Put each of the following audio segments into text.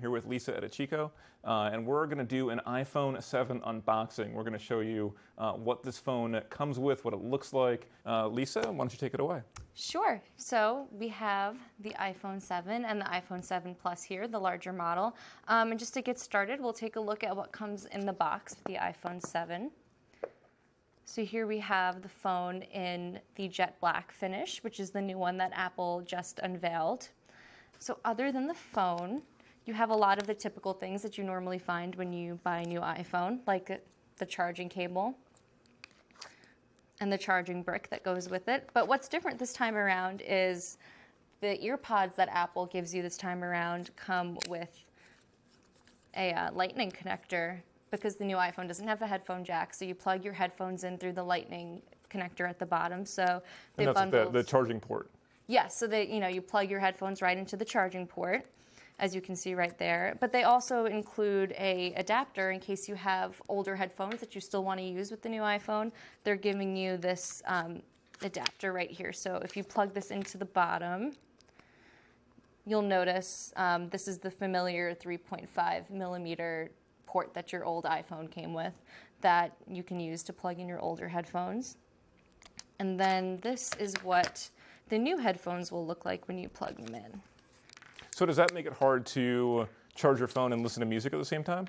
Here with Lisa at Chico, and we're going to do an iPhone 7 unboxing. We're going to show you what this phone comes with, what it looks like. Lisa, why don't you take it away? Sure. So we have the iPhone 7 and the iPhone 7 Plus here, the larger model. And just to get started, we'll take a look at what comes in the box with the iPhone 7. So here we have the phone in the jet black finish, which is the new one that Apple just unveiled. So other than the phone, you have a lot of the typical things that you normally find when you buy a new iPhone, like the charging cable and the charging brick that goes with it. But what's different this time around is the earpods that Apple gives you this time around come with a lightning connector, because the new iPhone doesn't have a headphone jack, so you plug your headphones in through the lightning connector at the bottom. So they bundle the charging port. Yes, so you plug your headphones right into the charging port, as you can see right there. But they also include a adapter in case you have older headphones that you still want to use with the new iPhone. They're giving you this adapter right here. So if you plug this into the bottom, you'll notice this is the familiar 3.5 millimeter port that your old iPhone came with that you can use to plug in your older headphones. And then this is what the new headphones will look like when you plug them in. So does that make it hard to charge your phone and listen to music at the same time?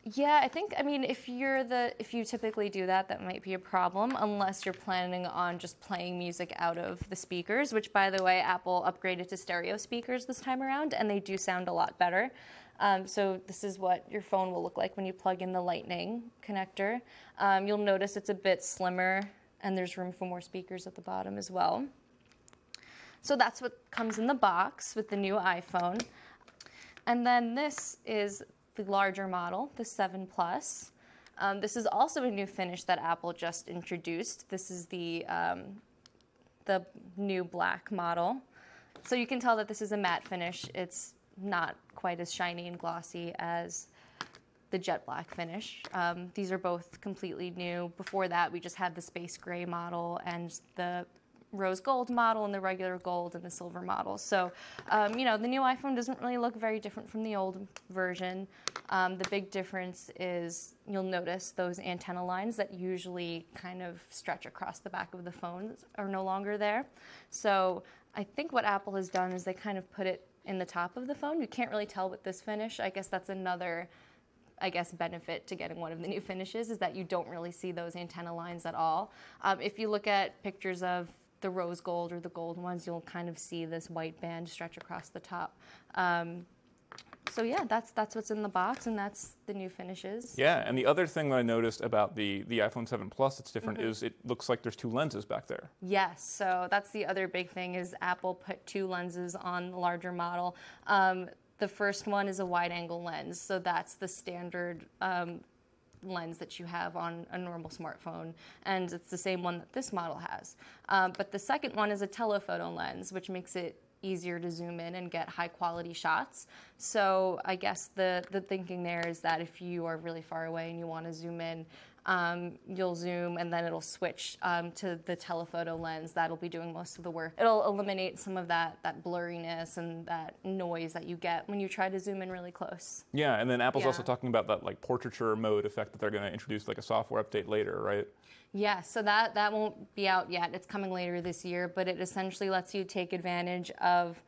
Yeah, I mean, if you typically do that, that might be a problem, unless you're planning on just playing music out of the speakers, which, by the way, Apple upgraded to stereo speakers this time around, and they do sound a lot better. So this is what your phone will look like when you plug in the lightning connector. You'll notice it's a bit slimmer, and there's room for more speakers at the bottom as well. So that's what comes in the box with the new iPhone. And then this is the larger model, the 7 Plus. This is also a new finish that Apple just introduced. This is the new black model. So you can tell that this is a matte finish. It's not quite as shiny and glossy as the jet black finish. These are both completely new. Before that, we just had the space gray model and the rose gold model and the regular gold and the silver model. So, the new iPhone doesn't really look very different from the old version. The big difference is you'll notice those antenna lines that usually kind of stretch across the back of the phone are no longer there. So I think what Apple has done is they kind of put it in the top of the phone. You can't really tell with this finish. I guess that's another benefit to getting one of the new finishes, is that you don't really see those antenna lines at all. If you look at pictures of the rose gold or the gold ones, you'll kind of see this white band stretch across the top. So yeah, that's what's in the box, and that's the new finishes. Yeah, and the other thing that I noticed about the iPhone 7 Plus that's different is it looks like there's two lenses back there. Yes, so that's the other big thing, is Apple put two lenses on the larger model. The first one is a wide-angle lens, so that's the standard lens that you have on a normal smartphone, and it's the same one that this model has. But the second one is a telephoto lens, which makes it easier to zoom in and get high-quality shots. So I guess the thinking there is that if you are really far away and you want to zoom in, you'll zoom and then it'll switch to the telephoto lens. That'll be doing most of the work. It'll eliminate some of that blurriness and that noise that you get when you try to zoom in really close. Yeah, and then Apple's also talking about that like portraiture mode effect that they're going to introduce, like a software update later, right? Yeah, so that won't be out yet. It's coming later this year, but it essentially lets you take advantage of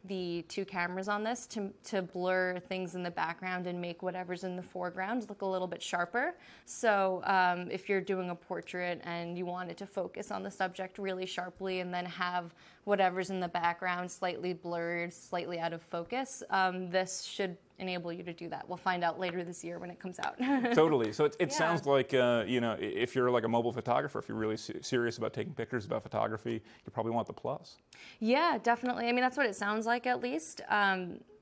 the two cameras on this to blur things in the background and make whatever's in the foreground look a little bit sharper. So if you're doing a portrait and you want it to focus on the subject really sharply and then have whatever's in the background slightly blurred, slightly out of focus, this should enable you to do that. We'll find out later this year when it comes out. Totally. So it sounds like, if you're like a mobile photographer, if you're really serious about taking pictures about photography, you probably want the Plus. Yeah, definitely. I mean, that's what it sounds like, at least.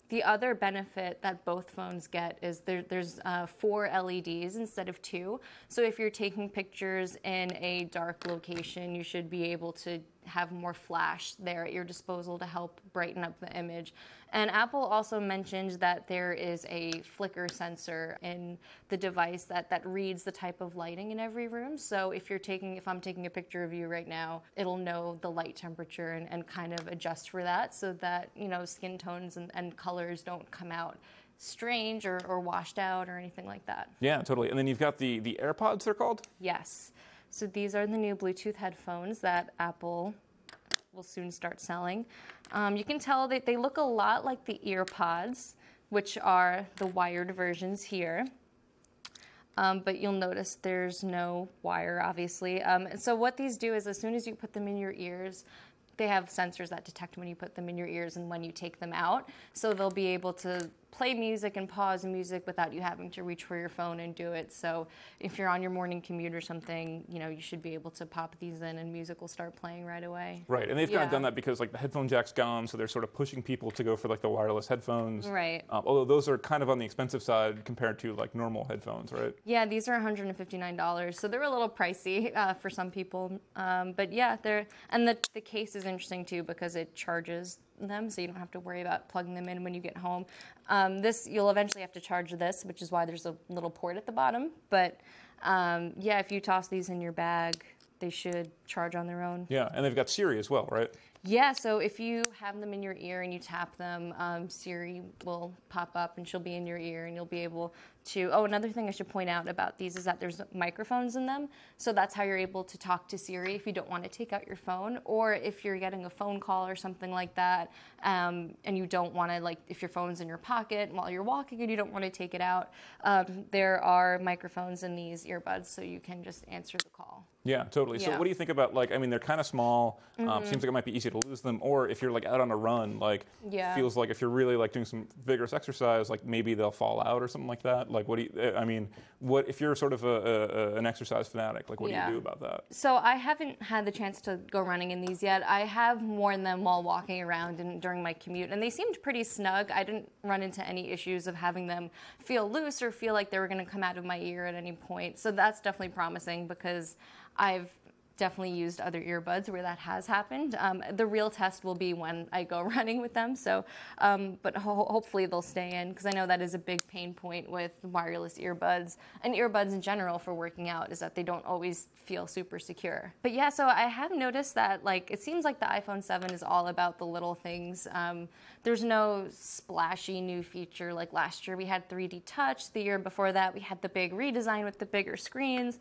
The other benefit that both phones get is there's 4 LEDs instead of 2. So if you're taking pictures in a dark location, you should be able to have more flash there at your disposal to help brighten up the image. And Apple also mentioned that there is a flicker sensor in the device that reads the type of lighting in every room. So if I'm taking a picture of you right now, it'll know the light temperature and kind of adjust for that so that, skin tones and colors don't come out strange or washed out or anything like that. Yeah, totally. And then you've got the AirPods, they're called? Yes. So these are the new Bluetooth headphones that Apple will soon start selling. You can tell that they look a lot like the EarPods, which are the wired versions here. But you'll notice there's no wire, obviously. So what these do is as soon as you put them in your ears, they have sensors that detect when you put them in your ears and when you take them out. So they'll be able to play music and pause music without you having to reach for your phone and do it. So if you're on your morning commute or something, you should be able to pop these in and music will start playing right away. Right, and they've kind of done that because like the headphone jack's gone, so they're sort of pushing people to go for like the wireless headphones. Right. Although those are kind of on the expensive side compared to like normal headphones, right? Yeah, these are $159, so they're a little pricey for some people. But yeah, the case is interesting too because it charges them, so you don't have to worry about plugging them in when you get home. You'll eventually have to charge this, which is why there's a little port at the bottom. But yeah, if you toss these in your bag, they should charge on their own. Yeah, and they've got Siri as well, right? Yeah, so if you have them in your ear and you tap them, Siri will pop up and she'll be in your ear and you'll be able to... Oh, another thing I should point out about these is that there's microphones in them. So that's how you're able to talk to Siri if you don't want to take out your phone, or if you're getting a phone call or something like that, and you don't want to, like, if your phone's in your pocket while you're walking and you don't want to take it out, there are microphones in these earbuds so you can just answer the call. Yeah, totally. Yeah. So what do you think about, like, I mean, they're kind of small, seems like it might be easy to lose them, or if you're like out on a run, like, feels like if you're really like doing some vigorous exercise, like maybe they'll fall out or something like that. Like, what if you're sort of an exercise fanatic, like what do you do about that? So I haven't had the chance to go running in these yet. I have worn them while walking around and during my commute, and they seemed pretty snug. I didn't run into any issues of having them feel loose or feel like they were going to come out of my ear at any point. So that's definitely promising because I've definitely used other earbuds where that has happened. The real test will be when I go running with them. So, but hopefully they'll stay in because I know that is a big pain point with wireless earbuds and earbuds in general for working out is that they don't always feel super secure. But yeah, so I have noticed that like it seems like the iPhone 7 is all about the little things. There's no splashy new feature like last year we had 3D touch. The year before that we had the big redesign with the bigger screens.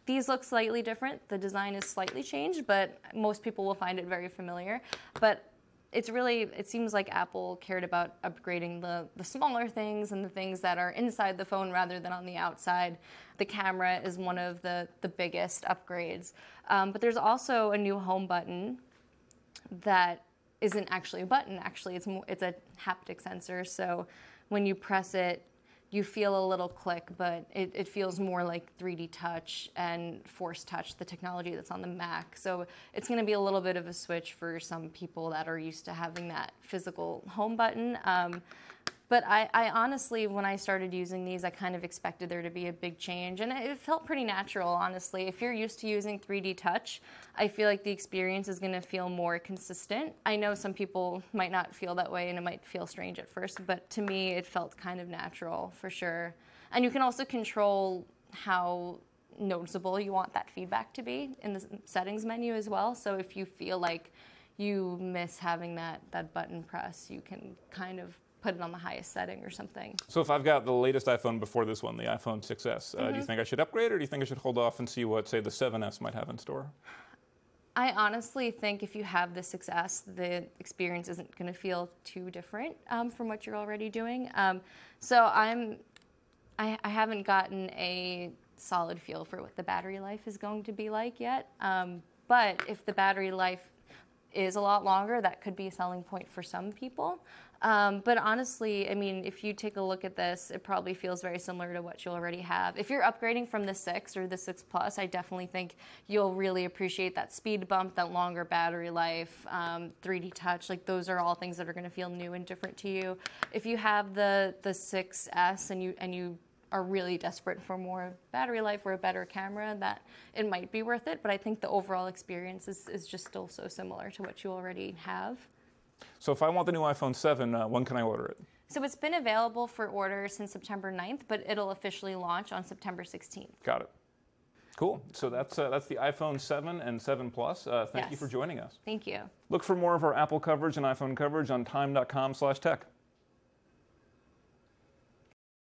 These look slightly different. The design is slightly changed, but most people will find it very familiar. But it seems like Apple cared about upgrading the smaller things and the things that are inside the phone rather than on the outside. The camera is one of the biggest upgrades. But there's also a new home button that isn't actually a button. Actually, it's a haptic sensor. So when you press it, you feel a little click, but it feels more like 3D touch and Force Touch, the technology that's on the Mac. So it's going to be a little bit of a switch for some people that are used to having that physical home button. But I honestly, when I started using these, I kind of expected there to be a big change. And it felt pretty natural, honestly. If you're used to using 3D touch, I feel like the experience is going to feel more consistent. I know some people might not feel that way and it might feel strange at first, but to me, it felt kind of natural for sure. And you can also control how noticeable you want that feedback to be in the settings menu as well. So if you feel like you miss having that button press, you can kind of put it on the highest setting or something. So if I've got the latest iPhone before this one, the iPhone 6S, do you think I should upgrade or do you think I should hold off and see what, say, the 7S might have in store? I honestly think if you have the 6S, the experience isn't going to feel too different from what you're already doing. So I haven't gotten a solid feel for what the battery life is going to be like yet. But if the battery life is a lot longer, that could be a selling point for some people. But honestly, I mean, if you take a look at this, it probably feels very similar to what you already have. If you're upgrading from the 6 or the 6 Plus, I definitely think you'll really appreciate that speed bump, that longer battery life, 3D touch. Like those are all things that are going to feel new and different to you. If you have the 6S and you are really desperate for more battery life or a better camera, that it might be worth it. But I think the overall experience is just still so similar to what you already have. So if I want the new iPhone 7, when can I order it? So it's been available for order since September 9th, but it'll officially launch on September 16th. Got it. Cool. So that's the iPhone 7 and 7 Plus. Thank you Yes. for joining us. Thank you. Look for more of our Apple coverage and iPhone coverage on time.com/tech.